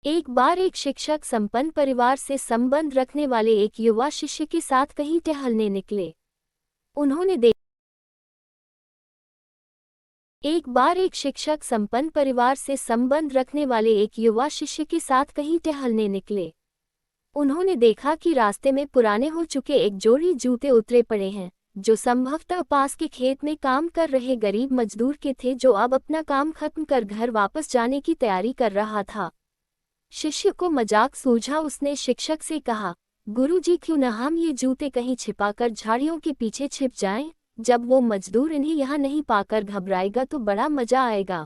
एक बार एक शिक्षक संपन्न परिवार से संबंध रखने वाले एक युवा शिष्य के साथ कहीं टहलने निकले। उन्होंने दे एक बार एक शिक्षक संपन्न परिवार से संबंध रखने वाले एक युवा शिष्य के साथ कहीं टहलने निकले। उन्होंने देखा कि रास्ते में पुराने हो चुके एक जोड़ी जूते उतरे पड़े हैं, जो संभवतः पास के खेत में काम कर रहे गरीब मजदूर के थे, जो अब अपना काम खत्म कर घर वापस जाने की तैयारी कर रहा था। शिष्य को मजाक सूझा। उसने शिक्षक से कहा, गुरुजी, क्यों न हम ये जूते कहीं छिपाकर झाड़ियों के पीछे छिप जाएं? जब वो मजदूर इन्हें यहाँ नहीं पाकर घबराएगा तो बड़ा मजा आएगा।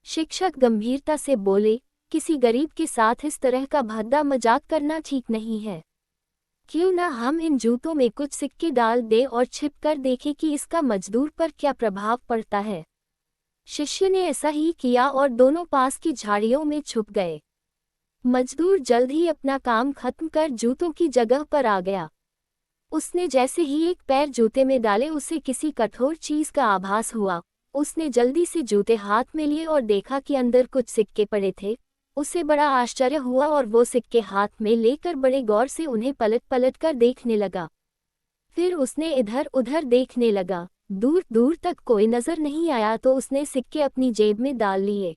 शिक्षक गंभीरता से बोले, किसी गरीब के साथ इस तरह का भद्दा मजाक करना ठीक नहीं है। क्यों न हम इन जूतों में कुछ सिक्के डाल दें और छिप कर देखें कि इसका मजदूर पर क्या प्रभाव पड़ता है। शिष्य ने ऐसा ही किया और दोनों पास की झाड़ियों में छुप गए। मजदूर जल्द ही अपना काम खत्म कर जूतों की जगह पर आ गया। उसने जैसे ही एक पैर जूते में डाले, उसे किसी कठोर चीज का आभास हुआ। उसने जल्दी से जूते हाथ में लिए और देखा कि अंदर कुछ सिक्के पड़े थे। उसे बड़ा आश्चर्य हुआ और वो सिक्के हाथ में लेकर बड़े गौर से उन्हें पलट पलट कर देखने लगा। फिर उसने इधर उधर देखने लगा। दूर दूर तक कोई नजर नहीं आया तो उसने सिक्के अपनी जेब में डाल लिए।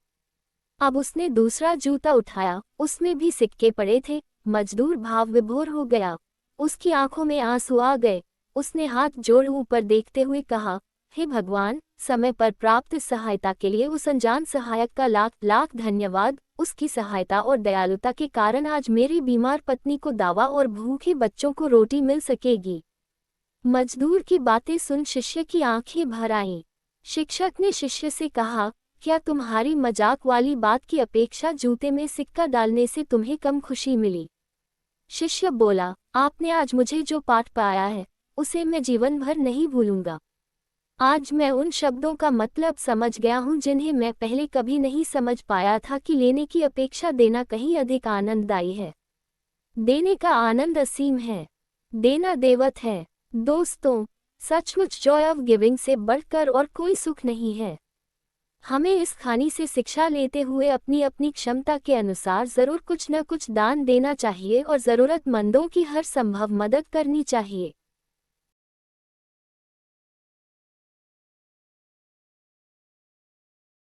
अब उसने दूसरा जूता उठाया, उसमें भी सिक्के पड़े थे। मजदूर भाव विभोर हो गया। उसकी आंखों में आंसू आ गए। उसने हाथ जोड़ ऊपर देखते हुए कहा, हे भगवान, समय पर प्राप्त सहायता के लिए उस अनजान सहायक का लाख लाख धन्यवाद। उसकी सहायता और दयालुता के कारण आज मेरी बीमार पत्नी को दवा और भूखे बच्चों को रोटी मिल सकेगी। मजदूर की बातें सुन शिष्य की आंखें भर आईं। शिक्षक ने शिष्य से कहा, क्या तुम्हारी मजाक वाली बात की अपेक्षा जूते में सिक्का डालने से तुम्हें कम खुशी मिली? शिष्य बोला, आपने आज मुझे जो पाठ पाया है, उसे मैं जीवन भर नहीं भूलूंगा। आज मैं उन शब्दों का मतलब समझ गया हूँ जिन्हें मैं पहले कभी नहीं समझ पाया था, कि लेने की अपेक्षा देना कहीं अधिक आनंददायी है। देने का आनंद असीम है। देना देवत है। दोस्तों, सचमुच जॉय ऑफ गिविंग से बढ़कर और कोई सुख नहीं है। हमें इस कहानी से शिक्षा लेते हुए अपनी अपनी क्षमता के अनुसार ज़रूर कुछ न कुछ दान देना चाहिए और ज़रूरतमंदों की हर संभव मदद करनी चाहिए।